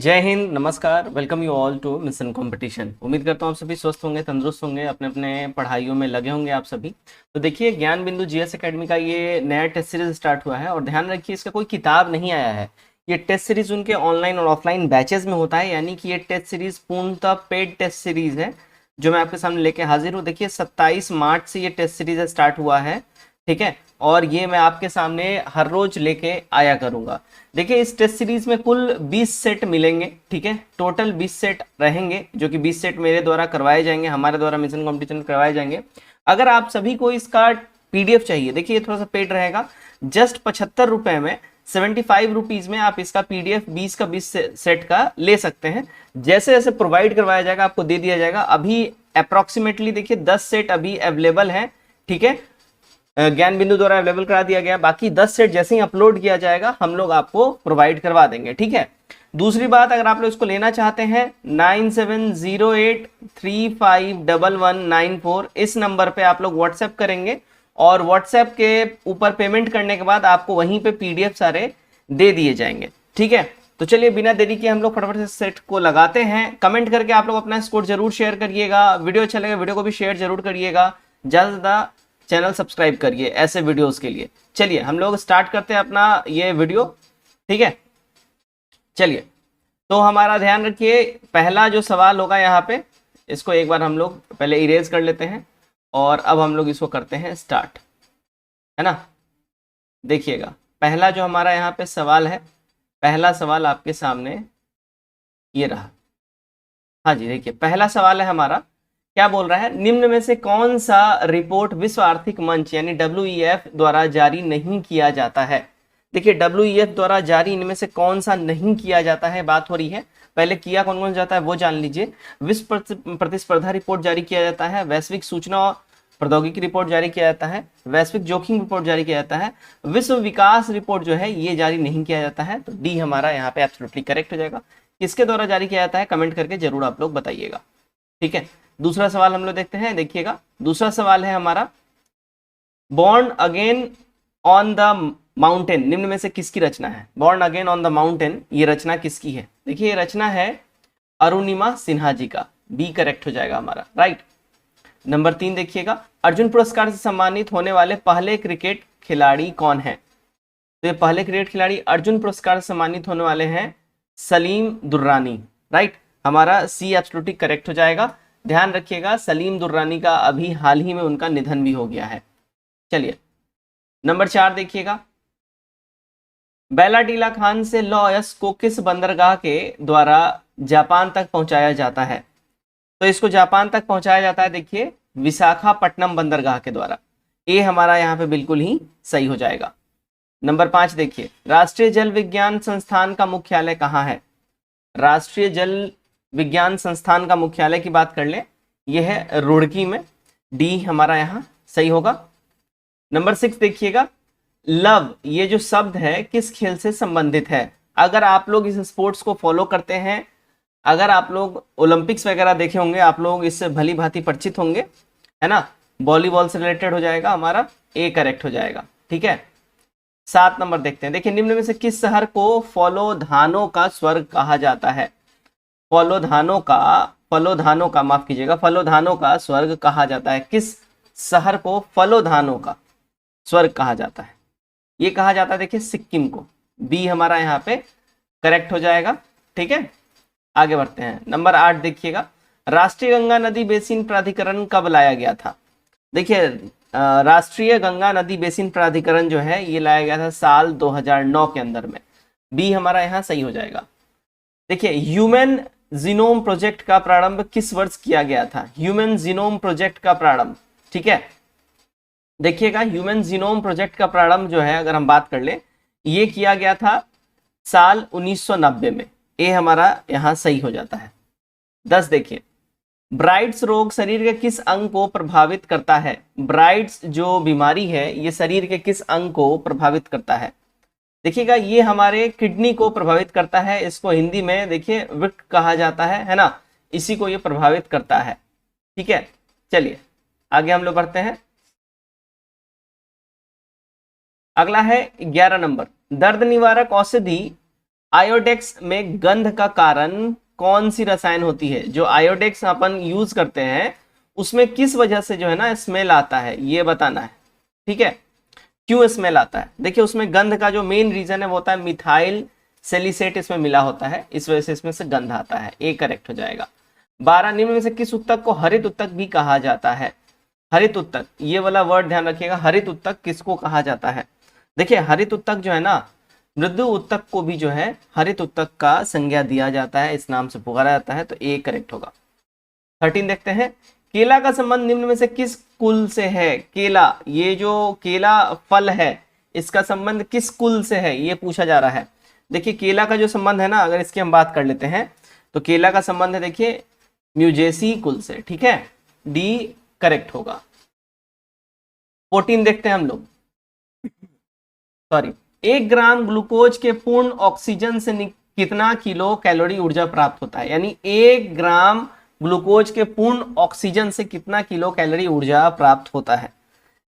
जय हिंद, नमस्कार। Welcome you all to mission competition. उम्मीद करता हूँ आप सभी स्वस्थ होंगे, तंदुरुस्त होंगे, अपने अपने पढ़ाइयों में लगे होंगे आप सभी। तो देखिए, ज्ञान बिंदु जीएस एकेडमी का ये नया टेस्ट सीरीज स्टार्ट हुआ है और ध्यान रखिए, इसका कोई किताब नहीं आया है। ये टेस्ट सीरीज उनके ऑनलाइन और ऑफलाइन बैचेज में होता है, यानी कि ये टेस्ट सीरीज पूर्णतः पेड टेस्ट सीरीज है जो मैं आपके सामने लेके हाजिर हूँ। देखिए, 27 मार्च से ये टेस्ट सीरीज स्टार्ट हुआ है, ठीक है, और ये मैं आपके सामने हर रोज लेके आया करूंगा। देखिए, इस टेस्ट सीरीज में कुल 20 सेट मिलेंगे, ठीक है, टोटल 20 सेट रहेंगे, जो कि 20 सेट मेरे द्वारा करवाए जाएंगे, हमारे द्वारा मिशन कंपटीशन करवाए जाएंगे। अगर आप सभी को इसका पीडीएफ चाहिए, देखिए ये थोड़ा सा पेड रहेगा, जस्ट 75 रुपए में, 75 रुपीज में आप इसका पीडीएफ 20 का 20 सेट का ले सकते हैं। जैसे जैसे प्रोवाइड करवाया जाएगा आपको दे दिया जाएगा। अभी अप्रोक्सीमेटली देखिए 10 सेट अभी अवेलेबल है, ठीक है, ज्ञान बिंदु द्वारा अवेलेबल करा दिया गया। बाकी 10 सेट जैसे ही अपलोड किया जाएगा हम लोग आपको प्रोवाइड करवा देंगे, ठीक है। दूसरी बात, अगर आप लोग इसको लेना चाहते हैं 9708351194 इस नंबर पे आप लोग व्हाट्सएप करेंगे और व्हाट्सएप के ऊपर पेमेंट करने के बाद आपको वहीं पे पीडीएफ सारे दे दिए जाएंगे, ठीक है। तो चलिए बिना देरी के हम लोग फटाफट से सेट को लगाते हैं। कमेंट करके आप लोग अपना स्कोर जरूर शेयर करिएगा। वीडियो अच्छा लगे वीडियो को भी शेयर जरूर करिएगा। ज्यादा से ज्यादा चैनल सब्सक्राइब करिए ऐसे वीडियोस के लिए। चलिए हम लोग स्टार्ट करते हैं अपना ये वीडियो, ठीक है। चलिए, तो हमारा ध्यान रखिए, पहला जो सवाल होगा यहाँ पे, इसको एक बार हम लोग पहले इरेज कर लेते हैं और अब हम लोग इसको करते हैं स्टार्ट, है ना। देखिएगा, पहला जो हमारा यहाँ पे सवाल है, पहला सवाल आपके सामने ये रहा। हाँ जी, देखिए पहला सवाल है हमारा, क्या बोल रहा है, निम्न में से कौन सा रिपोर्ट विश्व आर्थिक मंच यानी डब्ल्यूईएफ द्वारा जारी नहीं किया जाता है। देखिए, डब्ल्यूईएफ द्वारा जारी इनमें से कौन सा नहीं किया जाता है, बात हो रही है। पहले किया कौन कौन जाता है वो जान लीजिए। विश्व प्रतिस्पर्धा रिपोर्ट जारी किया जाता है, वैश्विक सूचना और प्रौद्योगिकी रिपोर्ट जारी किया जाता है, वैश्विक जोखिम रिपोर्ट जारी किया जाता है, विश्व विकास रिपोर्ट जो है ये जारी नहीं किया जाता है। तो डी हमारा यहाँ पे एब्सोल्युटली करेक्ट हो जाएगा। किसके द्वारा जारी किया जाता है कमेंट करके जरूर आप लोग बताइएगा, ठीक है। दूसरा सवाल हम लोग देखते हैं। देखिएगा, दूसरा सवाल है हमारा, born again on the mountain निम्न में से किसकी रचना है। Born again on the mountain ये रचना किसकी है। देखिए, ये रचना है अरुणिमा सिन्हा जी का। बी करेक्ट हो जाएगा हमारा, राइट। नंबर 3 देखिएगा, अर्जुन पुरस्कार से सम्मानित होने वाले पहले क्रिकेट खिलाड़ी कौन है। तो ये पहले क्रिकेट खिलाड़ी अर्जुन पुरस्कार से सम्मानित होने वाले हैं सलीम दुर्रानी, राइट। हमारा सी एब्सोल्युटली करेक्ट हो जाएगा। ध्यान रखिएगा, सलीम दुर्रानी का अभी हाल ही में उनका निधन भी हो गया है। चलिए, नंबर 4 देखिएगा, बेलाडीला खान से लॉयस को किस बंदरगाह के द्वारा जापान तक पहुंचाया जाता है। तो इसको जापान तक पहुंचाया जाता है, देखिए, विशाखापट्टनम बंदरगाह के द्वारा। ये हमारा यहाँ पे बिल्कुल ही सही हो जाएगा। नंबर 5 देखिए, राष्ट्रीय जल विज्ञान संस्थान का मुख्यालय कहाँ है। राष्ट्रीय जल विज्ञान संस्थान का मुख्यालय की बात कर ले, यह है रुड़की में। डी हमारा यहाँ सही होगा। नंबर 6 देखिएगा, लव ये जो शब्द है किस खेल से संबंधित है। अगर आप लोग इस स्पोर्ट्स को फॉलो करते हैं, अगर आप लोग ओलंपिक्स वगैरह देखे होंगे, आप लोग इससे भली भांति परिचित होंगे, है ना। वॉलीबॉल से रिलेटेड हो जाएगा हमारा, ए करेक्ट हो जाएगा, ठीक है। 7 नंबर देखते हैं। देखिए, निम्न में से किस शहर को फलोधानों का स्वर्ग कहा जाता है। फलोधानों का माफ कीजिएगा, फलोधानों का स्वर्ग कहा जाता है। किस शहर को फलोधानों का स्वर्ग कहा जाता है। ये कहा जाता है, देखिए, सिक्किम को। बी हमारा यहाँ पे करेक्ट हो जाएगा, ठीक है। आगे बढ़ते हैं। नंबर 8 देखिएगा, राष्ट्रीय गंगा नदी बेसिन प्राधिकरण कब लाया गया था। देखिए, राष्ट्रीय गंगा नदी बेसिन प्राधिकरण जो है ये लाया गया था साल 2009 के अंदर में। बी हमारा यहाँ सही हो जाएगा। देखिए, ह्यूमन जीनोम प्रोजेक्ट का प्रारंभ किस वर्ष किया गया था। ह्यूमन जीनोम प्रोजेक्ट का प्रारंभ, ठीक है। देखिएगा, ह्यूमन जीनोम प्रोजेक्ट का प्रारंभ जो है अगर हम बात कर ले, ये किया गया था साल 1990 में। ये हमारा यहाँ सही हो जाता है। 10 देखिए, ब्राइट्स रोग शरीर के किस अंग को प्रभावित करता है। ब्राइट्स जो बीमारी है ये शरीर के किस अंग को प्रभावित करता है। देखिएगा, ये हमारे किडनी को प्रभावित करता है। इसको हिंदी में देखिए वृक्क कहा जाता है ना। इसी को ये प्रभावित करता है, ठीक है। चलिए आगे हम लोग बढ़ते हैं। अगला है 11 नंबर, दर्द निवारक औषधि आयोडेक्स में गंध का कारण कौन सी रसायन होती है? जो आयोडेक्स अपन यूज करते हैं उसमें किस वजह से जो है ना स्मेल आता है, ये बताना है। ठीक है, क्यों स्मेल आता है? देखिए उसमें गंध का जो मेन रीजन है वो होता है मिथाइल सेलिसेट इसमें मिला होता है, इस वजह से इसमें से गंध आता है। ए करेक्ट हो जाएगा। 12 निम्न में से किस उत्तक को हरित उत्तक भी कहा जाता है? हरित उत्तक, ये वाला वर्ड ध्यान रखिएगा, हरित उत्तक किसको कहा जाता है? देखिए हरित उत्तक जो है ना, मृदु उत्तक को भी जो है हरित उत्तक का संज्ञा दिया जाता है, इस नाम से पुकारा जाता है, तो ए करेक्ट होगा। 13 देखते हैं, केला का संबंध निम्न में से किस कुल से है? केला, ये जो केला फल है इसका संबंध किस कुल से है, ये पूछा जा रहा है। देखिए केला का जो संबंध है ना, अगर इसकी हम बात कर लेते हैं तो केला का संबंध है देखिए म्यूजेसी कुल से। ठीक है, डी करेक्ट होगा। 14 देखते हैं हम लोग, सॉरी, 1 ग्राम ग्लूकोज के पूर्ण ऑक्सीजन से कितना किलो कैलोरी ऊर्जा प्राप्त होता है? यानी 1 ग्राम ग्लूकोज के पूर्ण ऑक्सीजन से कितना किलो कैलोरी ऊर्जा प्राप्त होता है?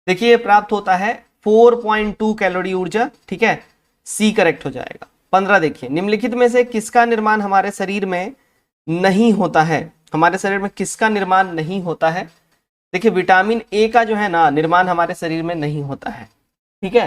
देखिए प्राप्त होता है 4.2 कैलोरी ऊर्जा। ठीक है, सी करेक्ट हो जाएगा। 15 देखिए, निम्नलिखित में से किसका निर्माण हमारे शरीर में नहीं होता है? हमारे शरीर में किसका निर्माण नहीं होता है? देखिए विटामिन ए का जो है ना निर्माण हमारे शरीर में नहीं होता है। ठीक है,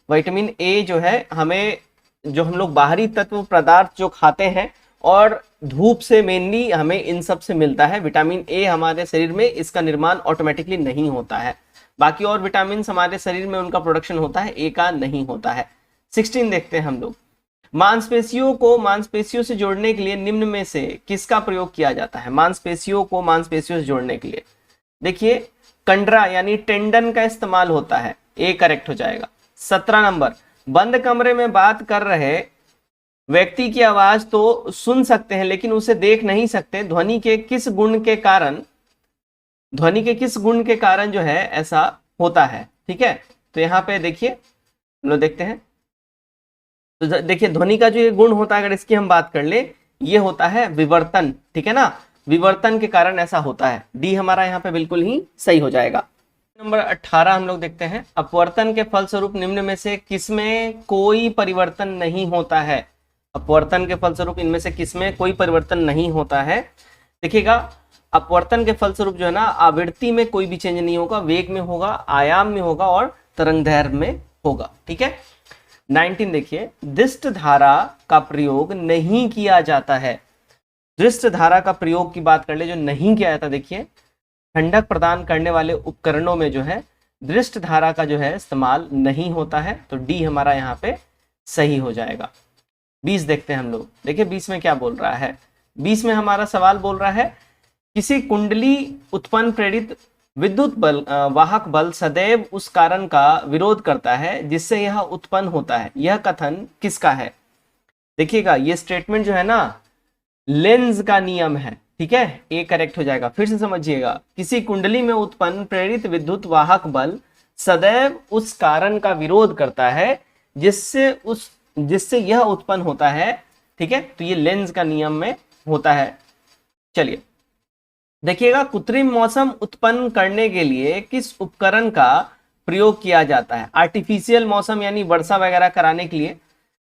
विटामिन ए जो है हमें, जो हम लोग बाहरी तत्व पदार्थ जो खाते हैं और धूप से मेनली हमें इन सब से मिलता है। विटामिन ए हमारे शरीर में इसका निर्माण ऑटोमेटिकली नहीं होता है। बाकी और विटामिन हमारे शरीर में उनका प्रोडक्शन होता है, ए का नहीं होता है। 16 देखते हैं हम लोग, मांसपेशियों को मांसपेशियों से जोड़ने के लिए निम्न में से किसका प्रयोग किया जाता है? मांसपेशियों को मांसपेशियों से जोड़ने के लिए देखिए कंडरा यानी टेंडन का इस्तेमाल होता है, ए करेक्ट हो जाएगा। 17 नंबर, बंद कमरे में बात कर रहे व्यक्ति की आवाज तो सुन सकते हैं लेकिन उसे देख नहीं सकते, ध्वनि के किस गुण के कारण, ध्वनि के किस गुण के कारण जो है ऐसा होता है? ठीक है, तो यहाँ पे देखिए हम लोग देखते हैं, तो देखिए ध्वनि का जो ये गुण होता है, अगर इसकी हम बात कर ले, ये होता है विवर्तन। ठीक है ना, विवर्तन के कारण ऐसा होता है। डी हमारा यहाँ पे बिल्कुल ही सही हो जाएगा। नंबर 18 हम लोग देखते हैं, अपवर्तन के फलस्वरूप निम्न में से किसमें कोई परिवर्तन नहीं होता है? अपवर्तन के फलस्वरूप इनमें से किसमें कोई परिवर्तन नहीं होता है? देखिएगा अपवर्तन के फलस्वरूप जो है ना आवृत्ति में कोई भी चेंज नहीं होगा, वेग में होगा, आयाम में होगा और तरंगदैर्घ्य में होगा। ठीक है, 19 देखिए, दृष्ट धारा का प्रयोग नहीं किया जाता है। दृष्ट धारा का प्रयोग की बात कर ले, जो नहीं किया जाता, देखिए ठंडक प्रदान करने वाले उपकरणों में जो है दृष्ट धारा का जो है इस्तेमाल नहीं होता है, तो डी हमारा यहाँ पे सही हो जाएगा। 20 देखते हैं हम लोग, देखिए 20 में क्या बोल रहा है? 20 में हमारा सवाल बोल रहा है, किसी कुंडली उत्पन्न प्रेरित विद्युत बल वाहक बल सदैव उस कारण का विरोध करता है जिससे यह उत्पन्न होता है, यह कथन किसका है? देखिएगा ये स्टेटमेंट जो है ना लेंज का नियम है। ठीक है, ए करेक्ट हो जाएगा। फिर से समझिएगा, किसी कुंडली में उत्पन्न प्रेरित विद्युत वाहक बल सदैव उस कारण का विरोध करता है जिससे यह उत्पन्न होता है। ठीक है, तो ये लेंज का नियम में होता है। चलिए देखिएगा, कृत्रिम मौसम उत्पन्न करने के लिए किस उपकरण का प्रयोग किया जाता है? आर्टिफिशियल मौसम यानी वर्षा वगैरह कराने के लिए।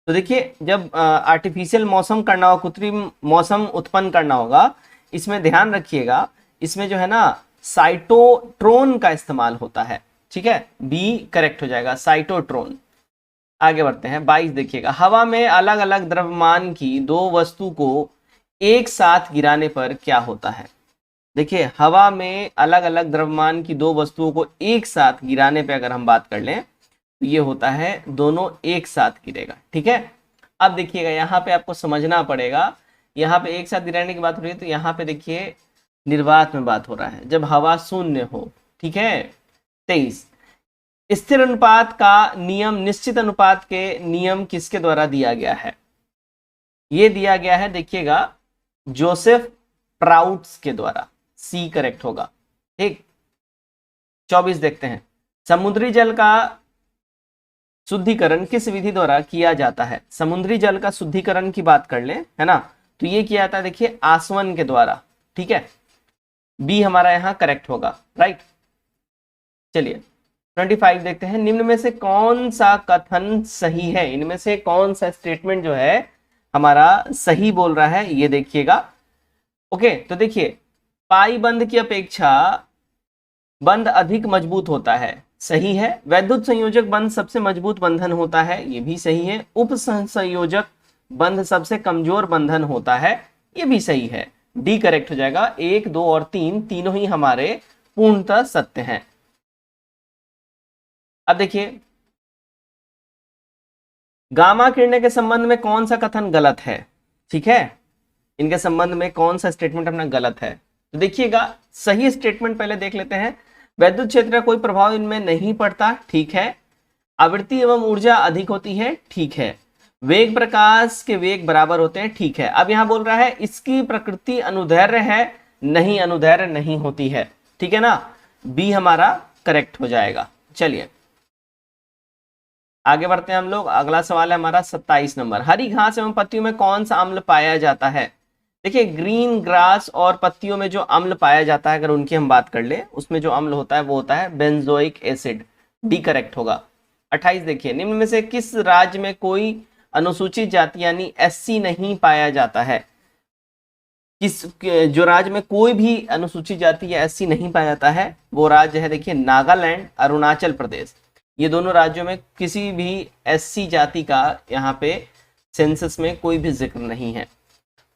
तो देखिए जब आर्टिफिशियल मौसम करना हो, कृत्रिम मौसम उत्पन्न करना होगा, इसमें ध्यान रखिएगा, इसमें जो है ना साइटोट्रोन का इस्तेमाल होता है। ठीक है, बी करेक्ट हो जाएगा, साइटोट्रोन। आगे बढ़ते हैं, 22 देखिएगा, हवा में अलग अलग द्रव्यमान की दो वस्तु को एक साथ गिराने पर क्या होता है? देखिए हवा में अलग अलग द्रव्यमान की दो वस्तुओं को एक साथ गिराने पे अगर हम बात कर लें तो ये होता है दोनों एक साथ गिरेगा। ठीक है, अब देखिएगा यहाँ पे आपको समझना पड़ेगा, यहाँ पे एक साथ गिराने की बात हो रही है तो यहाँ पे देखिए निर्वात में बात हो रहा है, जब हवा शून्य हो। ठीक है, 23, स्थिर अनुपात का नियम निश्चित अनुपात के नियम किसके द्वारा दिया गया है? ये दिया गया है देखिएगा जोसेफ प्राउट्स के द्वारा, सी करेक्ट होगा। ठीक, 24 देखते हैं, समुद्री जल का शुद्धिकरण किस विधि द्वारा किया जाता है? समुद्री जल का शुद्धिकरण की बात कर ले, है ना, तो ये किया जाता है देखिए आसवन के द्वारा। ठीक है, बी हमारा यहाँ करेक्ट होगा, राइट। चलिए 25 देखते हैं, निम्न में से कौन सा कथन सही है? इनमें से कौन सा स्टेटमेंट जो है हमारा सही बोल रहा है, ये देखिएगा। ओके, तो देखिए पाई बंध की अपेक्षा बंध अधिक मजबूत होता है, सही है। वैद्युत संयोजक बंध सबसे मजबूत बंधन होता है, ये भी सही है। उप संयोजक बंध सबसे कमजोर बंधन होता है, ये भी सही है। डी करेक्ट हो जाएगा। 1, 2 और 3 तीनों ही हमारे पूर्णतः सत्य हैं। अब देखिए गामा किरणें के संबंध में कौन सा कथन गलत है, ठीक है, इनके संबंध में कौन सा स्टेटमेंट अपना गलत है। तो देखिएगा सही स्टेटमेंट पहले देख लेते हैं। वैद्युत क्षेत्र का कोई प्रभाव इनमें नहीं पड़ता, ठीक है। आवृत्ति एवं ऊर्जा अधिक होती है, ठीक है। वेग प्रकाश के वेग बराबर होते हैं, ठीक है। अब यहां बोल रहा है इसकी प्रकृति अनुदैर्घ्य है, नहीं अनुदैर्घ्य नहीं होती है, ठीक है ना। बी हमारा करेक्ट हो जाएगा। चलिए आगे बढ़ते हैं हम लोग। अगला सवाल है हमारा 27 नंबर। हरी घास एवं पत्तियों में कौन सा अम्ल पाया जाता है। देखिए ग्रीन ग्रास और पत्तियों में जो अम्ल पाया जाता है, अगर उनकी हम बात कर ले, उसमें जो अम्ल होता है वो होता है बेंजोइक एसिड। डी करेक्ट होगा। 28 देखिए निम्न में से किस राज्य में कोई अनुसूचित जाति यानी एससी नहीं पाया जाता है। किस जो राज्य में कोई भी अनुसूचित जाति या एससी नहीं पाया जाता है वो राज्य है देखिए नागालैंड, अरुणाचल प्रदेश। ये दोनों राज्यों में किसी भी एससी जाति का यहाँ पे सेंसस में कोई भी जिक्र नहीं है।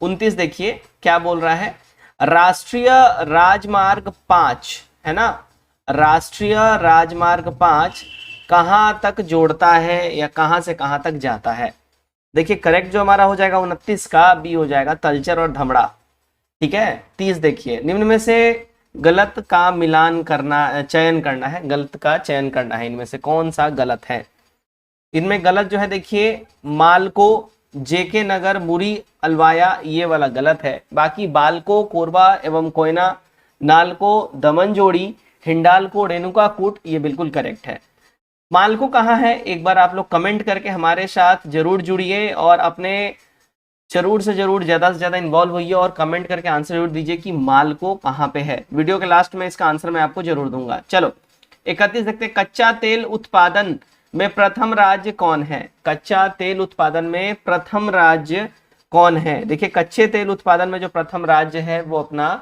29 देखिए क्या बोल रहा है। राष्ट्रीय राजमार्ग 5 है ना, राष्ट्रीय राजमार्ग 5 कहाँ तक जोड़ता है या कहाँ से कहाँ तक जाता है। देखिए करेक्ट जो हमारा हो जाएगा 29 का बी हो जाएगा, तलचर और धमड़ा, ठीक है। 30 देखिए निम्न में से गलत का मिलान करना, चयन करना है, गलत का चयन करना है, इनमें से कौन सा गलत है। इनमें गलत जो है देखिए मालको, जेके नगर, मुरी, अलवाया, ये वाला गलत है। बाकी बालको, कोरबा एवं कोयना, नालको, दमनजोड़ी, हिंडालको, रेणुकाकूट, ये बिल्कुल करेक्ट है। मालको कहाँ है एक बार आप लोग कमेंट करके हमारे साथ जरूर जुड़िए और अपने जरूर से ज्यादा इन्वॉल्व होइए और कमेंट करके आंसर जरूर दीजिए कि मालको कहाँ पे है। वीडियो के लास्ट में इसका आंसर मैं आपको जरूर दूंगा। चलो 31 देखते हैं। कच्चा तेल उत्पादन में प्रथम राज्य कौन है। कच्चा तेल उत्पादन में प्रथम राज्य कौन है। देखिए कच्चे तेल उत्पादन में जो प्रथम राज्य है वो अपना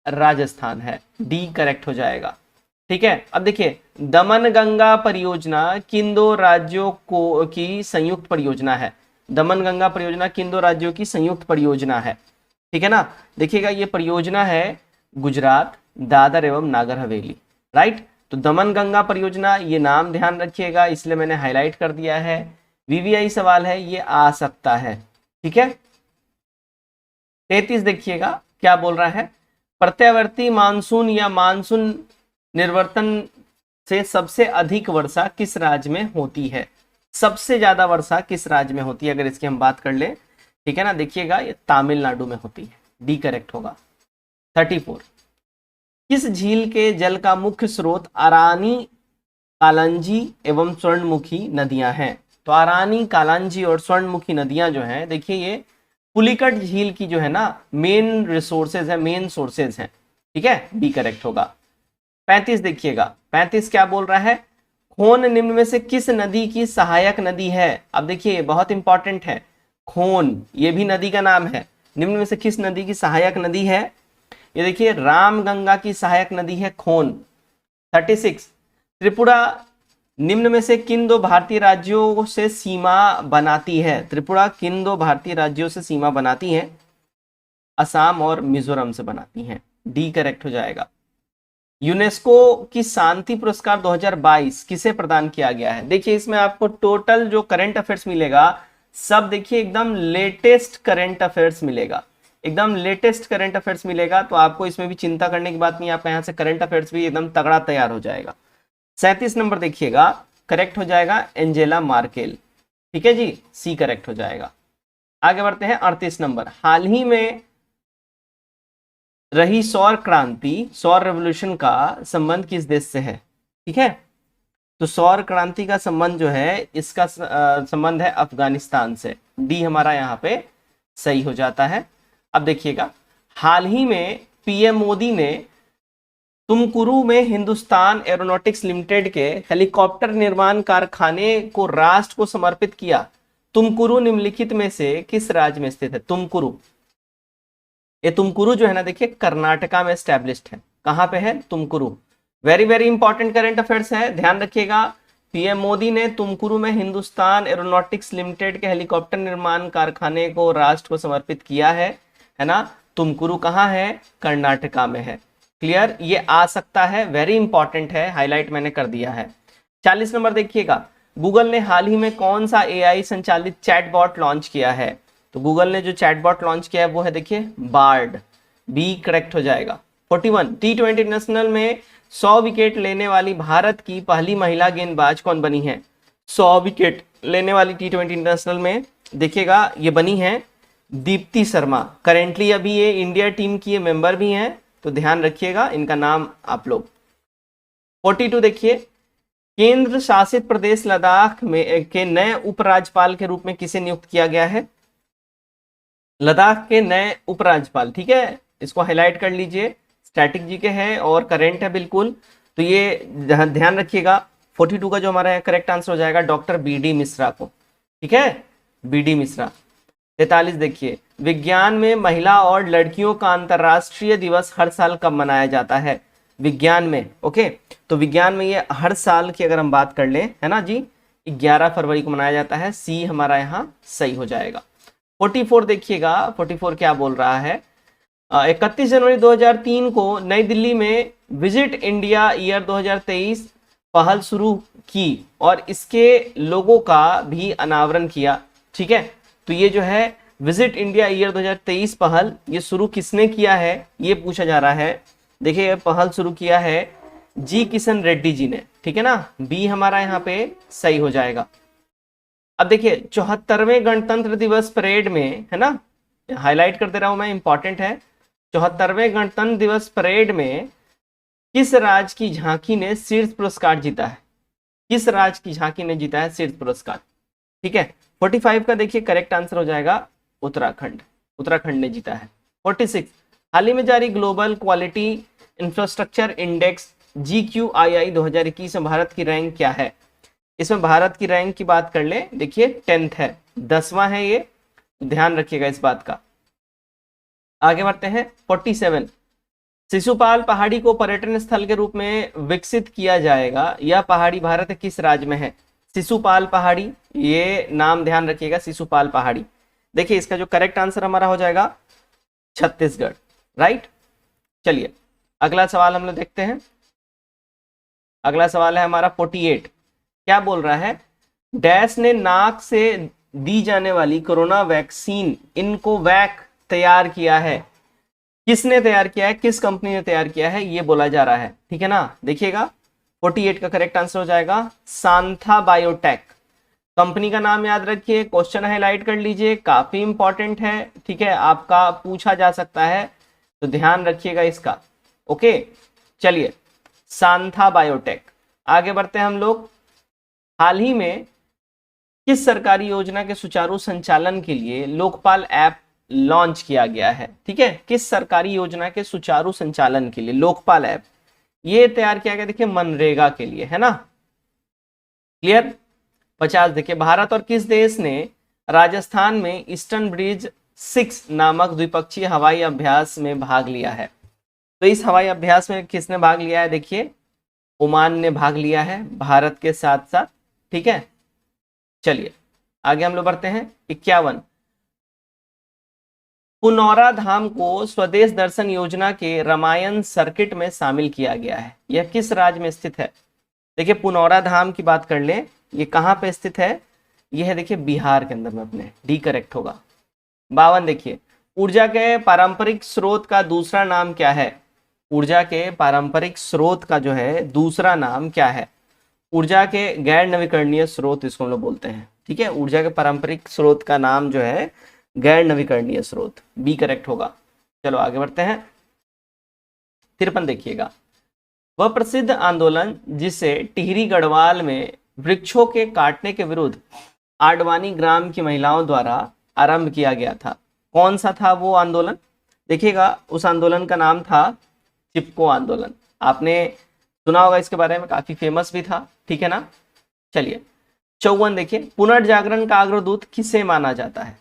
राजस्थान है। डी करेक्ट हो जाएगा, ठीक है। अब देखिए दमन गंगा परियोजना किन दो राज्यों को की संयुक्त परियोजना है। दमन गंगा परियोजना किन दो राज्यों की संयुक्त परियोजना है, ठीक है ना। देखिएगा ये परियोजना है गुजरात, दादर एवं नागर हवेली, राइट। तो दमन गंगा परियोजना, ये नाम ध्यान रखिएगा इसलिए मैंने हाईलाइट कर दिया है। वीवीआई सवाल है, ये आ सकता है, ठीक है। 33 देखिएगा क्या बोल रहा है। प्रत्यावर्ती मानसून या मानसून निर्वर्तन से सबसे अधिक वर्षा किस राज्य में होती है। सबसे ज्यादा वर्षा किस राज्य में होती है अगर इसकी हम बात कर ले, ठीक है ना। देखिएगा ये तमिलनाडु में होती है। डी करेक्ट होगा। 34 किस झील के जल का मुख्य स्रोत अरानी, कालंजी एवं स्वर्णमुखी नदियां हैं। तो अरानी, कालंजी और स्वर्णमुखी नदियां जो हैं देखिए ये पुलिकट झील की जो है ना मेन रिसोर्सेज है, मेन सोर्सेज हैं, ठीक है। बी करेक्ट होगा। 35 देखिएगा 35 क्या बोल रहा है। खोन निम्न में से किस नदी की सहायक नदी है। अब देखिए बहुत इंपॉर्टेंट है, खोन ये भी नदी का नाम है। निम्न में से किस नदी की सहायक नदी है। ये देखिए रामगंगा की सहायक नदी है खोन। 36 त्रिपुरा निम्न में से किन दो भारतीय राज्यों से सीमा बनाती है। त्रिपुरा किन दो भारतीय राज्यों से सीमा बनाती है। असम और मिजोरम से बनाती हैं। डी करेक्ट हो जाएगा। यूनेस्को की शांति पुरस्कार 2022 किसे प्रदान किया गया है। देखिए इसमें आपको टोटल जो करंट अफेयर्स मिलेगा सब देखिए एकदम लेटेस्ट करंट अफेयर्स मिलेगा, एकदम लेटेस्ट करंट अफेयर्स मिलेगा। तो आपको इसमें भी चिंता करने की बात नहीं, आपका यहाँ से करंट अफेयर्स भी एकदम तगड़ा तैयार हो जाएगा। 37 नंबर देखिएगा करेक्ट हो जाएगा एंजेला मार्केल, ठीक है जी, सी करेक्ट हो जाएगा। आगे बढ़ते हैं 38 नंबर। हाल ही में रही सौर क्रांति, सौर रेवोल्यूशन का संबंध किस देश से है, ठीक है। तो सौर क्रांति का संबंध जो है इसका संबंध है अफगानिस्तान से। डी हमारा यहाँ पे सही हो जाता है। अब देखिएगा हाल ही में पीएम मोदी ने तुमकुरू में हिंदुस्तान एरोनॉटिक्स लिमिटेड के हेलीकॉप्टर निर्माण कारखाने को राष्ट्र को समर्पित किया। तुमकुरु निम्नलिखित में से किस राज्य में स्थित है? तुमकुरु, ये तुमकुरु जो है ना देखिए कर्नाटका में एस्टेब्लिश्ड है। कहाँ पे है? Tumakuru. Very very important current affairs है, ध्यान रखिएगा। पीएम मोदी ने तुमकुरु में हिंदुस्तान एरोनॉटिक्स लिमिटेड के हेलीकॉप्टर निर्माण कारखाने को राष्ट्र को समर्पित किया है ना। तुमकुरु कहाँ है? कर्नाटका में है। क्लियर? ये आ सकता है, वेरी इंपॉर्टेंट है, हाईलाइट मैंने कर दिया है। 40 नंबर देखिएगा, गूगल ने हाल ही में कौन सा एआई संचालित चैटबॉट लॉन्च किया है? तो गूगल ने जो चैटबॉट लॉन्च किया है वो है देखिए बार्ड, बी करेक्ट हो जाएगा। 41, T20 इंटरनेशनल में 100 विकेट लेने वाली भारत की पहली महिला गेंदबाज कौन बनी है? 100 विकेट लेने वाली T20 इंटरनेशनल में देखिएगा ये बनी है दीप्ति शर्मा। करेंटली अभी ये इंडिया टीम की ये मेंबर भी हैं, तो ध्यान रखिएगा इनका नाम आप लोग। 42 देखिए, केंद्र शासित प्रदेश लद्दाख में के नए उपराज्यपाल के रूप में किसे नियुक्त किया गया है? लद्दाख के नए उपराज्यपाल, ठीक है, इसको हाईलाइट कर लीजिए, स्टैटिक जी के है और करेंट है बिल्कुल, तो ये ध्यान रखिएगा। 42 का जो हमारा करेक्ट आंसर हो जाएगा डॉक्टर बीडी मिश्रा को, ठीक है, बीडी मिश्रा। 43 देखिए, विज्ञान में महिला और लड़कियों का अंतरराष्ट्रीय दिवस हर साल कब मनाया जाता है? विज्ञान में, ओके, तो विज्ञान में ये हर साल की अगर हम बात कर लें, है ना जी, 11 फरवरी को मनाया जाता है। सी हमारा यहाँ सही हो जाएगा। 44 देखिएगा, 44 क्या बोल रहा है? 31 जनवरी 2003 को नई दिल्ली में विजिट इंडिया ईयर 2023 पहल शुरू की और इसके लोगों का भी अनावरण किया, ठीक है। तो ये जो है विजिट इंडिया ईयर 2023 पहल, ये शुरू किसने किया है ये पूछा जा रहा है। देखिए पहल शुरू किया है जी किशन रेड्डी जी ने, ठीक है ना, बी हमारा यहाँ पे सही हो जाएगा। अब देखिए 74वें गणतंत्र दिवस परेड में, है ना, हाईलाइट कर दे रहा हूं मैं, इंपॉर्टेंट है। 74वें गणतंत्र दिवस परेड में किस राज्य की झांकी ने शीर्ष पुरस्कार जीता है? किस राज्य की झांकी ने जीता है शीर्ष पुरस्कार? ठीक है, 45 का देखिए करेक्ट आंसर हो जाएगा उत्तराखंड, उत्तराखंड ने जीता है। 46, हाल ही में जारी global quality infrastructure index GQII 2021 में भारत की रैंक क्या है? इसमें भारत की रैंक की बात कर ले, देखिए 10th है, 10वां है ये, ध्यान रखिएगा इस बात का। आगे बढ़ते हैं 47, शिशुपाल पहाड़ी को पर्यटन स्थल के रूप में विकसित किया जाएगा, यह पहाड़ी भारत के किस राज्य में है? शिशुपाल पहाड़ी, ये नाम ध्यान रखिएगा, शिशुपाल पहाड़ी। देखिए इसका जो करेक्ट आंसर हमारा हो जाएगा छत्तीसगढ़, राइट। चलिए अगला सवाल हम लोग देखते हैं। अगला सवाल है हमारा 48, क्या बोल रहा है? डैश ने नाक से दी जाने वाली कोरोना वैक्सीन इनकोवैक तैयार किया है, किसने तैयार किया है, किस कंपनी ने तैयार किया है, ये बोला जा रहा है, ठीक है ना। देखिएगा 48 का करेक्ट आंसर हो जाएगा सांथा बायोटेक। कंपनी का नाम याद रखिए, क्वेश्चन हाईलाइट कर लीजिए, काफी इंपॉर्टेंट है, ठीक है, आपका पूछा जा सकता है, तो ध्यान रखिएगा इसका, ओके। चलिए सांथा बायोटेक, आगे बढ़ते हैं हम लोग। हाल ही में किस सरकारी योजना के सुचारू संचालन के लिए लोकपाल ऐप लॉन्च किया गया है? ठीक है, किस सरकारी योजना के सुचारू संचालन के लिए लोकपाल ऐप ये तैयार किया गया? देखिए मनरेगा के लिए, है ना, क्लियर। 50 देखिए, भारत और किस देश ने राजस्थान में ईस्टर्न ब्रिज 6 नामक द्विपक्षीय हवाई अभ्यास में भाग लिया है? तो इस हवाई अभ्यास में किसने भाग लिया है? देखिए ओमान ने भाग लिया है भारत के साथ साथ, ठीक है। चलिए आगे हम लोग बढ़ते हैं। 51, पुनौरा धाम को स्वदेश दर्शन योजना के रामायण सर्किट में शामिल किया गया है, यह किस राज्य में स्थित है? देखिए पुनौरा धाम की बात कर ले, ये कहाँ पे स्थित है? यह है देखिए बिहार के अंदर में, अपने डी करेक्ट होगा। 52 देखिए, ऊर्जा के पारंपरिक स्रोत का दूसरा नाम क्या है? ऊर्जा के पारंपरिक स्रोत का जो है दूसरा नाम क्या है? ऊर्जा के गैर नवीकरणीय स्रोत इसको हम लोग बोलते हैं, ठीक है। ऊर्जा के पारंपरिक स्रोत का नाम जो है गैर नवीकरणीय स्रोत, बी करेक्ट होगा। चलो आगे बढ़ते हैं। 53 देखिएगा, वह प्रसिद्ध आंदोलन जिसे टिहरी गढ़वाल में वृक्षों के काटने के विरुद्ध आडवाणी ग्राम की महिलाओं द्वारा आरंभ किया गया था, कौन सा था वो आंदोलन? देखिएगा उस आंदोलन का नाम था चिपको आंदोलन, आपने सुना होगा इसके बारे में, काफी फेमस भी था, ठीक है ना। चलिए 54 देखिए, पुनर्जागरण का अग्रदूत किसे माना जाता है?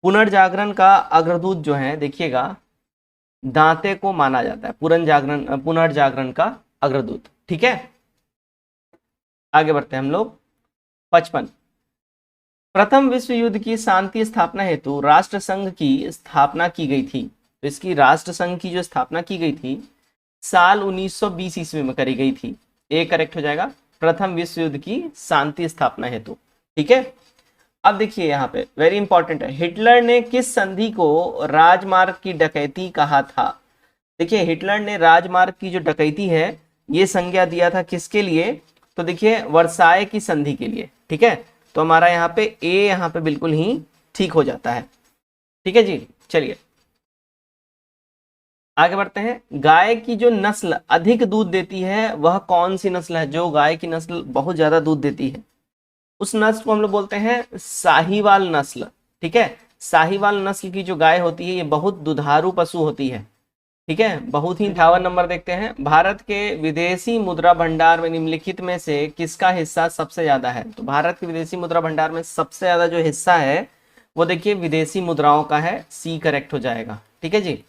पुनर्जागरण का अग्रदूत जो है देखिएगा दांते को माना जाता है, पुनर्जागरण का अग्रदूत। ठीक है, आगे बढ़ते हैं हम लोग। 55, प्रथम विश्व युद्ध की शांति स्थापना हेतु राष्ट्र संघ की स्थापना की गई थी। तो इसकी राष्ट्र संघ की जो स्थापना की गई थी साल 1920 ईस्वी में करी गई थी। ए करेक्ट हो जाएगा, प्रथम विश्व युद्ध की शांति स्थापना हेतु। ठीक है, अब देखिए यहाँ पे वेरी इंपॉर्टेंट है, हिटलर ने किस संधि को राजमार्ग की डकैती कहा था? देखिए हिटलर ने राजमार्ग की जो डकैती है ये संज्ञा दिया था किसके लिए? तो देखिए वर्साय की संधि के लिए। ठीक है, तो हमारा यहाँ पे ए यहाँ पे बिल्कुल ही ठीक हो जाता है। ठीक है जी, चलिए आगे बढ़ते हैं। गाय की जो नस्ल अधिक दूध देती है वह कौन सी नस्ल है? जो गाय की नस्ल बहुत ज्यादा दूध देती है उस नस्ल को हम लोग बोलते हैं साहीवाल नस्ल। ठीक है, साहीवाल नस्ल की जो गाय होती है ये बहुत दुधारू पशु होती है। ठीक है, बहुत ही। 58 नंबर देखते हैं, भारत के विदेशी मुद्रा भंडार में निम्नलिखित में से किसका हिस्सा सबसे ज्यादा है? तो भारत के विदेशी मुद्रा भंडार में सबसे ज्यादा जो हिस्सा है वो देखिए विदेशी मुद्राओं का है, सी करेक्ट हो जाएगा। ठीक है जी।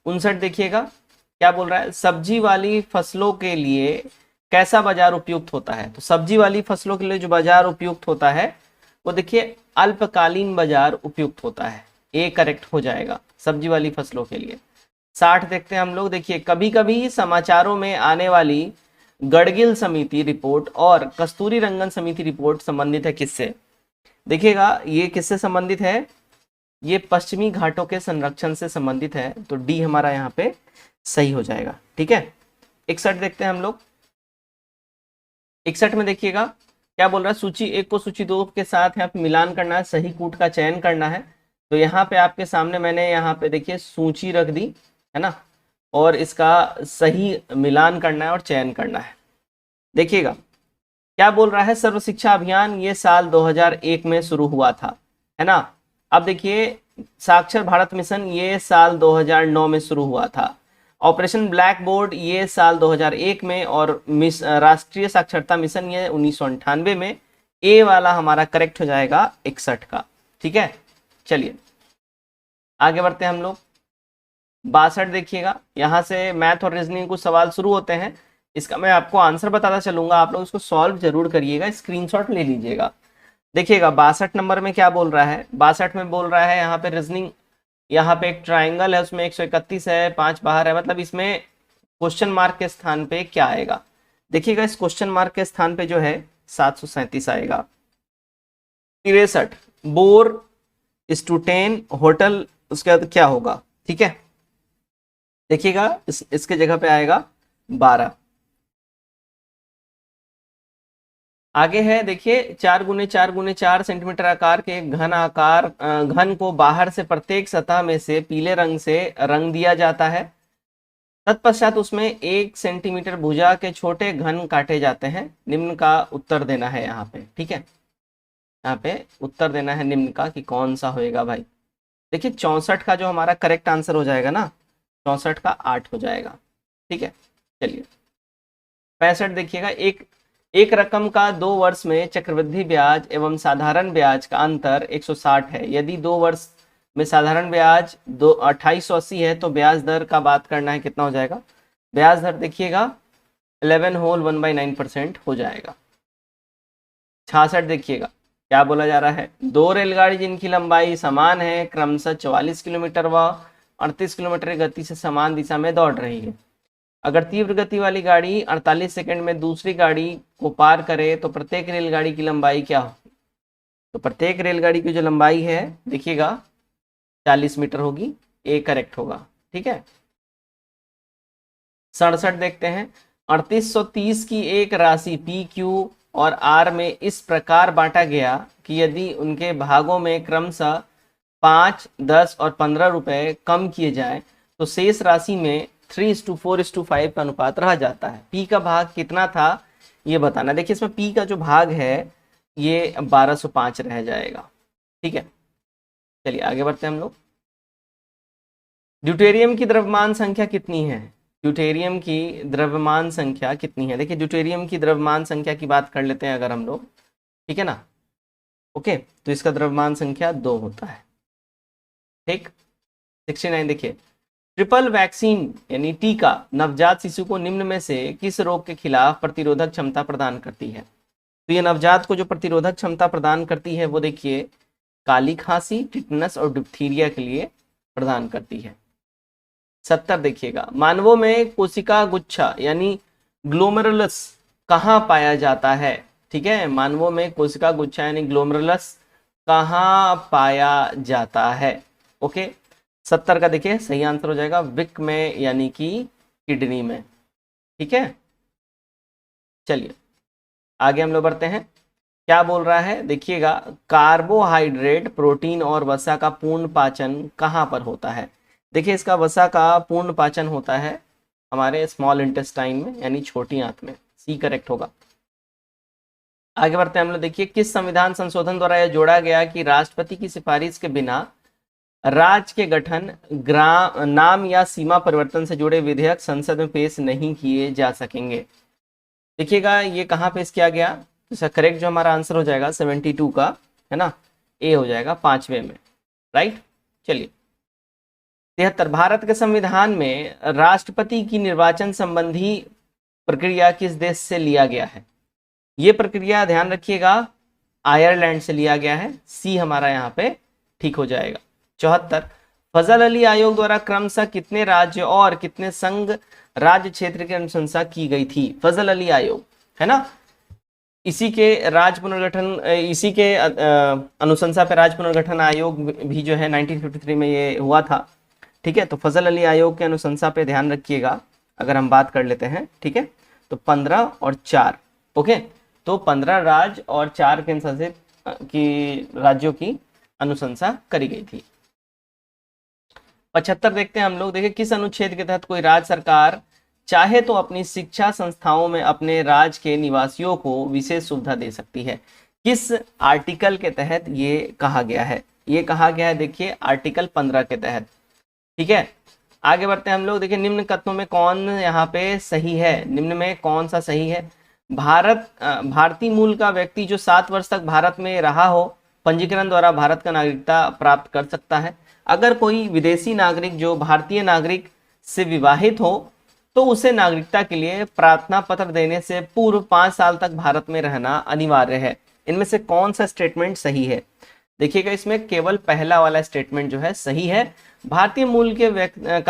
59 देखिएगा क्या बोल रहा है, सब्जी वाली फसलों के लिए कैसा बाजार उपयुक्त होता है? तो सब्जी वाली फसलों के लिए जो बाजार उपयुक्त होता है वो देखिए अल्पकालीन बाजार उपयुक्त होता है, ए करेक्ट हो जाएगा सब्जी वाली फसलों के लिए। 60 देखते हैं हम लोग, देखिए कभी कभी समाचारों में आने वाली गड़गिल समिति रिपोर्ट और कस्तूरी रंगन समिति रिपोर्ट संबंधित है किससे? देखिएगा ये किससे संबंधित है, ये पश्चिमी घाटों के संरक्षण से संबंधित है, तो डी हमारा यहाँ पे सही हो जाएगा। ठीक है, 61 देखते हैं हम लोग। 61 में देखिएगा क्या बोल रहा है, सूची 1 को सूची 2 के साथ यहाँ पे मिलान करना है, सही कूट का चयन करना है। तो यहाँ पे आपके सामने मैंने यहाँ पे देखिए सूची रख दी है ना, और इसका सही मिलान करना है और चयन करना है। देखिएगा क्या बोल रहा है, सर्व शिक्षा अभियान ये साल 2001 में शुरू हुआ था है ना। अब देखिए साक्षर भारत मिशन ये साल 2009 में शुरू हुआ था। ऑपरेशन ब्लैक बोर्ड ये साल 2001 में, और राष्ट्रीय साक्षरता मिशन ये 1998 में। ए वाला हमारा करेक्ट हो जाएगा 61 का। ठीक है, चलिए आगे बढ़ते हैं हम लोग। 62 देखिएगा, यहाँ से मैथ और रीजनिंग कुछ सवाल शुरू होते हैं, इसका मैं आपको आंसर बताता चलूंगा, आप लोग इसको सॉल्व जरूर करिएगा, स्क्रीनशॉट ले लीजिएगा। देखिएगा 62 नंबर में क्या बोल रहा है, 62 में बोल रहा है यहाँ पे रीजनिंग, यहाँ पे एक ट्राइंगल है उसमें 131 है, 5 बाहर है, मतलब इसमें क्वेश्चन मार्क के स्थान पे क्या आएगा? देखिएगा इस क्वेश्चन मार्क के स्थान पे जो है 737 आएगा। 63 बोर स्टूटेन होटल, उसके बाद क्या होगा? ठीक है, देखिएगा इसके जगह पे आएगा 12। आगे है देखिए 4 × 4 × 4 सेंटीमीटर आकार के घन को बाहर से प्रत्येक सतह में से पीले रंग से रंग दिया जाता है। तत्पश्चात उसमें 1 सेंटीमीटर भुजा के छोटे घन काटे जाते हैं। निम्न का उत्तर देना है यहाँ पे। ठीक है, यहाँ पे उत्तर देना है निम्न का कि कौन सा होएगा भाई। देखिए 64 का जो हमारा करेक्ट आंसर हो जाएगा ना, 64 का 8 हो जाएगा। ठीक है, चलिए 65 देखिएगा, एक रकम का 2 वर्ष में चक्रवृद्धि ब्याज एवं साधारण ब्याज का अंतर 160 है। यदि 2 वर्ष में साधारण ब्याज 2880 है तो ब्याज दर का बात करना है, कितना हो जाएगा? ब्याज दर देखिएगा 11 होल 1/9% हो जाएगा। 66 देखिएगा क्या बोला जा रहा है, 2 रेलगाड़ी जिनकी लंबाई समान है क्रमशः 44 किलोमीटर व 38 किलोमीटर की गति से समान दिशा में दौड़ रही है। अगर तीव्र गति वाली गाड़ी 48 सेकंड में दूसरी गाड़ी को पार करे तो प्रत्येक रेलगाड़ी की लंबाई क्या होगी? तो प्रत्येक रेलगाड़ी की जो लंबाई है देखिएगा 40 मीटर होगी, ए करेक्ट होगा। ठीक है, 67 देखते हैं, 3830 की एक राशि पी क्यू और आर में इस प्रकार बांटा गया कि यदि उनके भागों में क्रमशः 5, 10 और 15 रुपए कम किए जाए तो शेष राशि में 3:4:5 का अनुपात रह जाता है। पी का भाग कितना था ये बताना। देखिए इसमें पी का जो भाग है ये 1205 रह जाएगा। ठीक है, चलिए आगे बढ़ते हैं हम लोग। ड्यूटेरियम की द्रव्यमान संख्या कितनी है? ड्यूटेरियम की द्रव्यमान संख्या कितनी है। देखिए ड्यूटेरियम की द्रव्यमान संख्या की बात कर लेते हैं अगर हम लोग, ठीक है ना। ओके, तो इसका द्रव्यमान संख्या 2 होता है। ठीक, 69 देखिए, ट्रिपल वैक्सीन यानी टीका नवजात शिशु को निम्न में से किस रोग के खिलाफ प्रतिरोधक क्षमता प्रदान करती है। तो ये नवजात को जो प्रतिरोधक क्षमता प्रदान करती है वो देखिए काली खांसी, टिटनस और डिप्थीरिया के लिए प्रदान करती है। 70 देखिएगा, मानवों में कोशिका गुच्छा यानी ग्लोमेरुलस कहाँ पाया जाता है। ठीक है, मानवों में कोशिका गुच्छा यानी ग्लोमेरुलस कहाँ पाया जाता है। ओके, 70 का देखिए सही आंसर हो जाएगा विक में यानी कि किडनी में। ठीक है, चलिए आगे हम लोग बढ़ते हैं। क्या बोल रहा है देखिएगा, कार्बोहाइड्रेट, प्रोटीन और वसा का पूर्ण पाचन कहाँ पर होता है। देखिए इसका वसा का पूर्ण पाचन होता है हमारे स्मॉल इंटेस्टाइन में यानी छोटी आंत में। सी करेक्ट होगा। आगे बढ़ते हैं हम लोग। देखिए किस संविधान संशोधन द्वारा यह जोड़ा गया कि राष्ट्रपति की सिफारिश के बिना राज्य के गठन, नाम या सीमा परिवर्तन से जुड़े विधेयक संसद में पेश नहीं किए जा सकेंगे। देखिएगा ये कहाँ पेश किया गया, तो करेक्ट जो हमारा आंसर हो जाएगा 72 का है ना, ए हो जाएगा 5वें में। राइट, चलिए 73, भारत के संविधान में राष्ट्रपति की निर्वाचन संबंधी प्रक्रिया किस देश से लिया गया है। ये प्रक्रिया ध्यान रखिएगा आयरलैंड से लिया गया है। सी हमारा यहाँ पे ठीक हो जाएगा। 74, फजल अली आयोग द्वारा क्रमशः कितने राज्य और कितने संघ राज्य क्षेत्र की अनुशंसा की गई थी। फजल अली आयोग है ना, इसी के राज्य पुनर्गठन, इसी के अनुशंसा पे राज्य पुनर्गठन आयोग भी जो है 1953 में ये हुआ था। ठीक है, तो फजल अली आयोग के अनुशंसा पे ध्यान रखिएगा अगर हम बात कर लेते हैं। ठीक है, तो 15 और 4। ओके, तो 15 राज्य और 4 केंद्र शासित की राज्यों की अनुशंसा करी गई थी। 75 देखते हैं हम लोग। देखिए किस अनुच्छेद के तहत कोई राज्य सरकार चाहे तो अपनी शिक्षा संस्थाओं में अपने राज्य के निवासियों को विशेष सुविधा दे सकती है। किस आर्टिकल के तहत ये कहा गया है। ये कहा गया है देखिए आर्टिकल 15 के तहत। ठीक है, आगे बढ़ते हैं हम लोग। देखिए निम्न कथनों में कौन यहाँ पे सही है, निम्न में कौन सा सही है। भारतीय मूल का व्यक्ति जो 7 वर्ष तक भारत में रहा हो पंजीकरण द्वारा भारत का नागरिकता प्राप्त कर सकता है। अगर कोई विदेशी नागरिक जो भारतीय नागरिक से विवाहित हो तो उसे नागरिकता के लिए प्रार्थना पत्र देने से पूर्व 5 साल तक भारत में रहना अनिवार्य है। इनमें से कौन सा स्टेटमेंट सही है। देखिएगा इसमें केवल पहला वाला स्टेटमेंट जो है सही है। भारतीय मूल के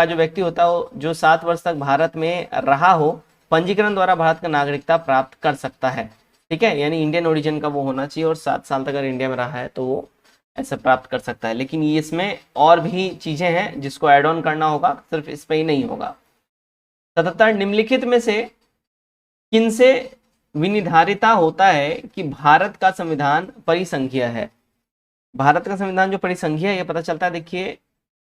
जो व्यक्ति होता हो जो 7 वर्ष तक भारत में रहा हो पंजीकरण द्वारा भारत का नागरिकता प्राप्त कर सकता है। ठीक है, यानी इंडियन ओरिजिन का वो होना चाहिए और 7 साल तक अगर इंडिया में रहा है तो वो ऐसा प्राप्त कर सकता है। लेकिन ये इसमें और भी चीजें हैं जिसको ऐड ऑन करना होगा, सिर्फ इस पे ही नहीं होगा। 77, निम्नलिखित में से किनसे विनिर्धारिता होता है कि भारत का संविधान परिसंघीय है। भारत का संविधान जो परिसंघीय है ये पता चलता है देखिए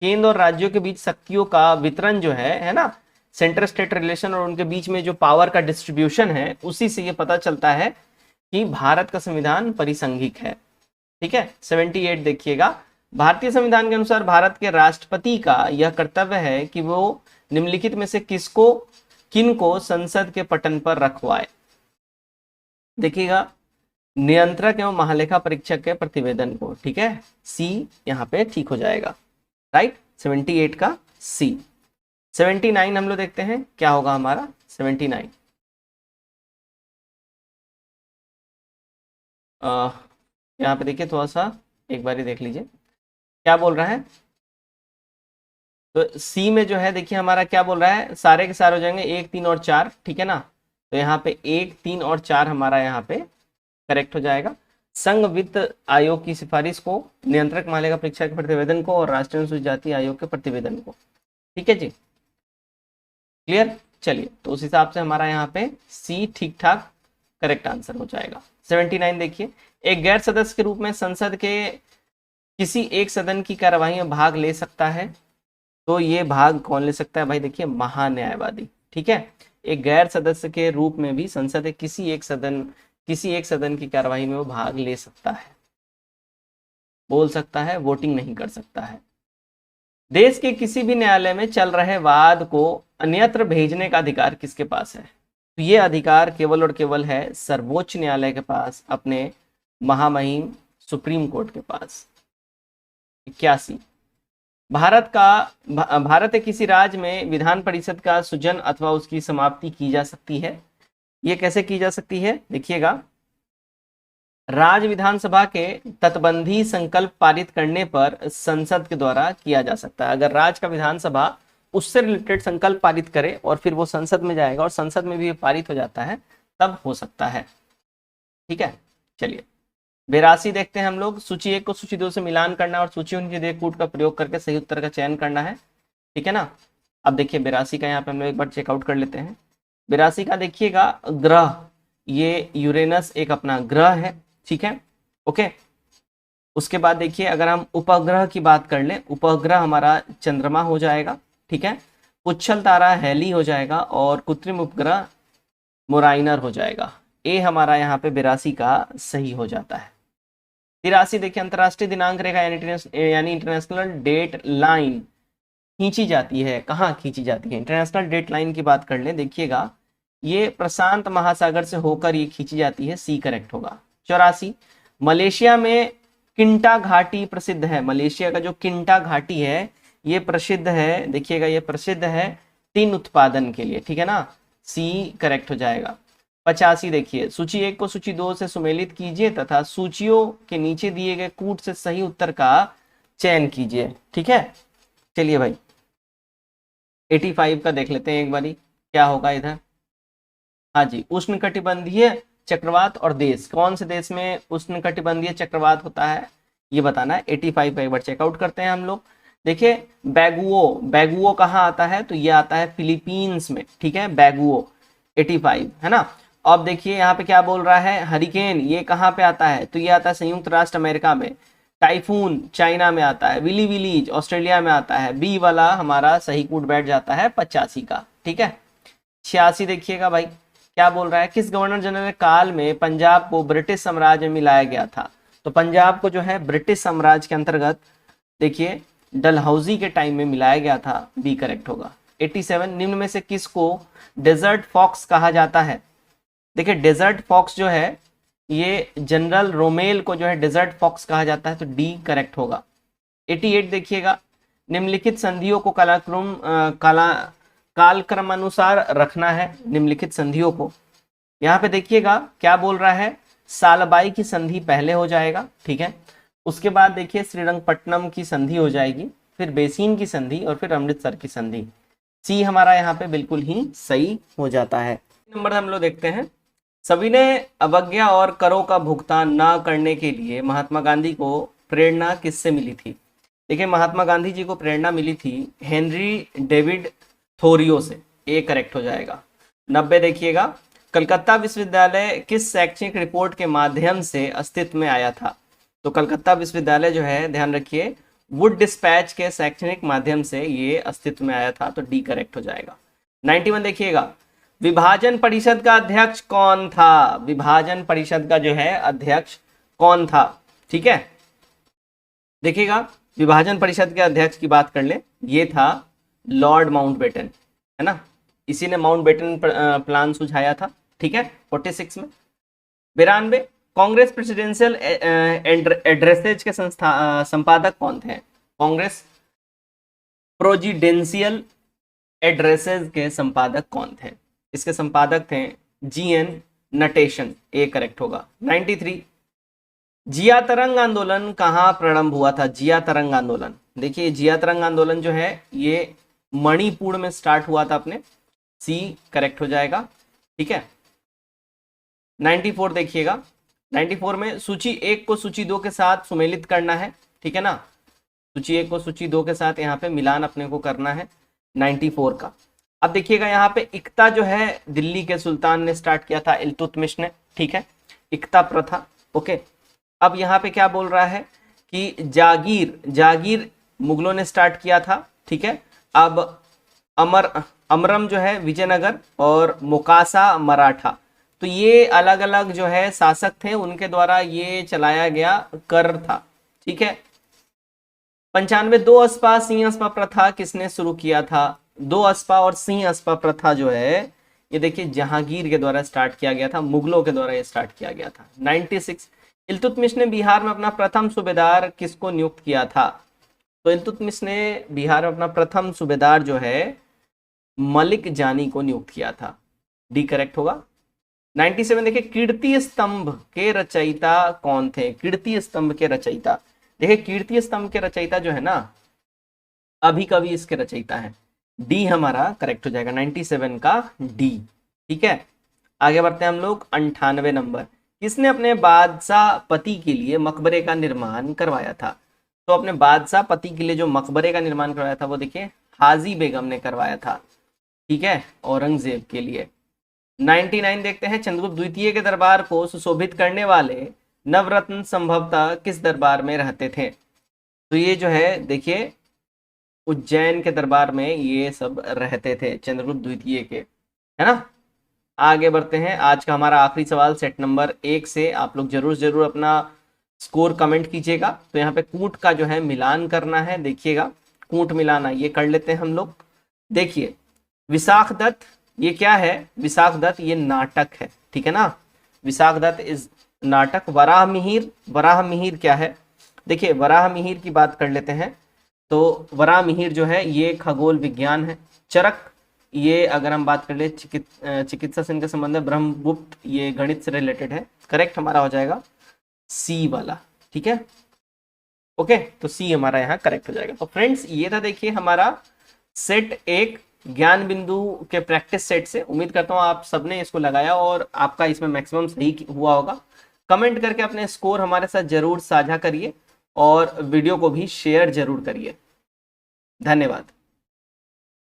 केंद्र और राज्यों के बीच शक्तियों का वितरण जो है ना, सेंटर स्टेट रिलेशन और उनके बीच में जो पावर का डिस्ट्रीब्यूशन है उसी से ये पता चलता है कि भारत का संविधान परिसंघिक है। ठीक है, 78 देखिएगा, भारतीय संविधान के अनुसार भारत के राष्ट्रपति का यह कर्तव्य है कि वो निम्नलिखित में से किनको संसद के पटल पर रखवाए। देखिएगा नियंत्रक एवं महालेखा परीक्षक के प्रतिवेदन को। ठीक है, सी यहाँ पे ठीक हो जाएगा। राइट, 78 का सी। 79 हम लोग देखते हैं क्या होगा हमारा। 79 यहाँ पे देखिए थोड़ा सा एक बार ही देख लीजिए क्या बोल रहा है। तो सी में जो है देखिए हमारा क्या बोल रहा है, सारे के सारे हो जाएंगे 1, 3 और 4। ठीक है ना, तो यहाँ पे 1, 3 और 4 हमारा यहाँ पे करेक्ट हो जाएगा। संघ वित्त आयोग की सिफारिश को, नियंत्रक महालेखा परीक्षा के प्रतिवेदन को और राष्ट्रीय अनुसूचित जाति आयोग के प्रतिवेदन को। ठीक है जी, क्लियर। चलिए तो उस हिसाब से हमारा यहाँ पे सी ठीक ठाक करेक्ट आंसर हो जाएगा। 79 देखिए, एक गैर सदस्य के रूप में संसद के किसी एक सदन की कार्यवाही में भाग ले सकता है। तो ये भाग कौन ले सकता है भाई, देखिए महान्यायवादी। ठीक है, एक गैर सदस्य के रूप में भी संसद के किसी एक सदन की कार्यवाही में वो भाग ले सकता है, बोल सकता है, वोटिंग नहीं कर सकता है। देश के किसी भी न्यायालय में चल रहे वाद को अन्यत्र भेजने का अधिकार किसके पास है? तो ये अधिकार केवल और केवल है सर्वोच्च न्यायालय के पास, अपने महामहिम सुप्रीम कोर्ट के पास। 81, भारत के किसी राज्य में विधान परिषद का सृजन अथवा उसकी समाप्ति की जा सकती है। ये कैसे की जा सकती है? देखिएगा, राज्य विधानसभा के तटबंधी संकल्प पारित करने पर संसद के द्वारा किया जा सकता है। अगर राज्य का विधानसभा उससे रिलेटेड संकल्प पारित करे और फिर वो संसद में जाएगा और संसद में भी पारित हो जाता है, तब हो सकता है। ठीक है, चलिए 82 देखते हैं हम लोग। सूची 1 को सूची 2 से मिलान करना और सूची उनके दिए कूट का प्रयोग करके सही उत्तर का चयन करना है। ठीक है ना। अब देखिए 82 का यहाँ पे हम लोग एक बार चेकआउट कर लेते हैं। 82 का देखिएगा, ग्रह, ये यूरेनस एक अपना ग्रह है। ठीक है, ओके। उसके बाद देखिए, अगर हम उपग्रह की बात कर लें, उपग्रह हमारा चंद्रमा हो जाएगा। ठीक है, पुच्छल तारा हेली हो जाएगा और कृत्रिम उपग्रह मोराइनर हो जाएगा। ए हमारा यहाँ पे 82 का सही हो जाता है। 83 देखिए, अंतरराष्ट्रीय दिनांक रेखा यानी इंटरनेशनल डेट लाइन खींची जाती है। कहाँ खींची जाती है? इंटरनेशनल डेट लाइन की बात कर लें, देखिएगा ये प्रशांत महासागर से होकर ये खींची जाती है। सी करेक्ट होगा। 84, मलेशिया में किंटा घाटी प्रसिद्ध है। मलेशिया का जो किंटा घाटी है ये प्रसिद्ध है। देखिएगा, ये प्रसिद्ध है टिन उत्पादन के लिए। ठीक है ना, सी करेक्ट हो जाएगा। 85 देखिए, सूची 1 को सूची 2 से सुमेलित कीजिए तथा सूचियों के नीचे दिए गए कूट से सही उत्तर का चयन कीजिए। ठीक है, चलिए भाई 85 का देख लेते हैं एक बारी, क्या होगा इधर। हाँ जी, उष्णकटिबंधीय चक्रवात और देश, कौन से देश में उष्णकटिबंधीय चक्रवात होता है ये बताना है। 85 का एक बार चेकआउट करते हैं हम लोग। देखिए बैगुओ कहाँ आता है? तो ये आता है फिलीपींस में। ठीक है, बैगुओ 85 है ना। अब देखिए यहाँ पे क्या बोल रहा है, हरिकेन ये कहाँ पे आता है? तो ये आता है संयुक्त राष्ट्र अमेरिका में। टाइफून चाइना में आता है। विली विलीज ऑस्ट्रेलिया में आता है। बी वाला हमारा सही कूट बैठ जाता है 85 का। ठीक है, 86 देखिएगा भाई, क्या बोल रहा है, किस गवर्नर जनरल काल में पंजाब को ब्रिटिश साम्राज्य में मिलाया गया था? तो पंजाब को जो है ब्रिटिश साम्राज्य के अंतर्गत देखिए डलहौजी के टाइम में मिलाया गया था। बी करेक्ट होगा। 87, निम्न में से किसको डेजर्ट फॉक्स कहा जाता है? देखिए डेजर्ट फॉक्स जो है ये जनरल रोमेल को जो है डेजर्ट फॉक्स कहा जाता है, तो डी करेक्ट होगा। 88 देखिएगा, निम्नलिखित संधियों को कालक्रमानुसार रखना है। निम्नलिखित संधियों को यहाँ पे देखिएगा क्या बोल रहा है, सालबाई की संधि पहले हो जाएगा। ठीक है, उसके बाद देखिए श्रीरंगपट्टनम की संधि हो जाएगी, फिर बेसिन की संधि और फिर अमृतसर की संधि। सी हमारा यहाँ पे बिल्कुल ही सही हो जाता है। नंबर हम लोग देखते हैं, सविनय अवज्ञा और करों का भुगतान न करने के लिए महात्मा गांधी को प्रेरणा किससे मिली थी? देखिए महात्मा गांधी जी को प्रेरणा मिली थी हेनरी डेविड थोरियो से। ए करेक्ट हो जाएगा। 90 देखिएगा, कलकत्ता विश्वविद्यालय किस शैक्षणिक रिपोर्ट के माध्यम से अस्तित्व में आया था? तो कलकत्ता विश्वविद्यालय जो है, ध्यान रखिए, वुड डिस्पैच के शैक्षणिक माध्यम से ये अस्तित्व में आया था, तो डी करेक्ट हो जाएगा। 91 देखिएगा, विभाजन परिषद का अध्यक्ष कौन था? विभाजन परिषद का जो है अध्यक्ष कौन था? ठीक है, देखिएगा विभाजन परिषद के अध्यक्ष की बात कर ले, ये था लॉर्ड माउंटबेटन, है ना। इसी ने माउंटबेटन प्लान सुझाया था। ठीक है, 46 में। 92, कांग्रेस प्रेसिडेंशियल एड्रेसेज के संपादक कौन थे? कांग्रेस प्रेसिडेंशियल एड्रेसेज के संपादक कौन थे? इसके संपादक थे जीएन नटेशन। ए करेक्ट होगा। 93, जिया तरंग आंदोलन कहाँ प्रारंभ हुआ था? जिया तरंग आंदोलन, देखिए जिया तरंग आंदोलन जो है ये मणिपुर में स्टार्ट हुआ था अपने। सी करेक्ट हो जाएगा। ठीक है, 94 देखिएगा, 94 में सूची 1 को सूची 2 के साथ सुमेलित करना है। ठीक है ना, सूची 1 को सूची 2 के साथ यहाँ पे मिलान अपने को करना है 94 का। अब देखिएगा यहाँ पे इक्ता जो है दिल्ली के सुल्तान ने स्टार्ट किया था, इल्तुतमिश ने। ठीक है, इक्ता प्रथा। ओके, अब यहाँ पे क्या बोल रहा है कि जागीर मुगलों ने स्टार्ट किया था। ठीक है, अब अमरम जो है विजयनगर और मोकासा मराठा, तो ये अलग अलग जो है शासक थे, उनके द्वारा ये चलाया गया कर था। ठीक है, 95, 2 अस्पा सिंह अस्पा प्रथा किसने शुरू किया था? दो अस्पा और सिंह अस्पा प्रथा जो है ये देखिए जहांगीर के द्वारा स्टार्ट किया गया था, मुगलों के द्वारा ये स्टार्ट किया गया था। 96 इल्तुतमिश ने बिहार में अपना प्रथम सूबेदार किसको नियुक्त किया था? तो इल्तुतमिश ने बिहार में अपना प्रथम सूबेदार जो है मलिक जानी को नियुक्त किया था। डी करेक्ट होगा। 97 देखिए कीर्ति स्तंभ के रचयिता कौन थे? कीर्ति स्तंभ के रचयिता, देखिए कीर्ति स्तंभ के रचयिता जो है ना अभी कवि इसके रचयिता है। डी हमारा करेक्ट हो जाएगा 97 का डी। ठीक है, आगे बढ़ते हैं हम लोग 98 नंबर। किसने अपने बादशाह पति के लिए मकबरे का निर्माण करवाया था? तो अपने बादशाह पति के लिए जो मकबरे का निर्माण करवाया था वो देखिए हाजी बेगम ने करवाया था। ठीक है, औरंगजेब के लिए। 99 देखते हैं चंद्रगुप्त द्वितीय के दरबार को सुशोभित करने वाले नवरत्न संभवतः किस दरबार में रहते थे? तो ये जो है देखिए उज्जैन के दरबार में ये सब रहते थे चंद्रगुप्त द्वितीय के, है ना। आगे बढ़ते हैं, आज का हमारा आखिरी सवाल सेट नंबर 1 से। आप लोग जरूर अपना स्कोर कमेंट कीजिएगा। तो यहाँ पे कूट का जो है मिलान करना है, देखिएगा कूट मिलाना ये कर लेते हैं हम लोग। देखिए विशाख दत्त ये क्या है? विशाख दत्त ये नाटक है, ठीक है ना। विशाख दत्त इस नाटक। वराह मिहिर, वराह मिहिर क्या है? देखिए वराह मिहिर की बात कर लेते हैं। तो वराह मिहिर जो है ये खगोल विज्ञान है। चरक ये अगर हम बात कर ले चिकित्सा से इनका संबंध है। ब्रह्मगुप्त ये गणित से रिलेटेड है। करेक्ट हमारा हो जाएगा सी वाला। ठीक है, ओके, तो सी हमारा यहाँ करेक्ट हो जाएगा। तो फ्रेंड्स ये था देखिए हमारा सेट 1 ज्ञान बिंदु के प्रैक्टिस सेट से। उम्मीद करता हूँ आप सबने इसको लगाया और आपका इसमें मैक्सिमम सही हुआ होगा। कमेंट करके अपने स्कोर हमारे साथ जरूर साझा करिए और वीडियो को भी शेयर जरूर करिए। धन्यवाद।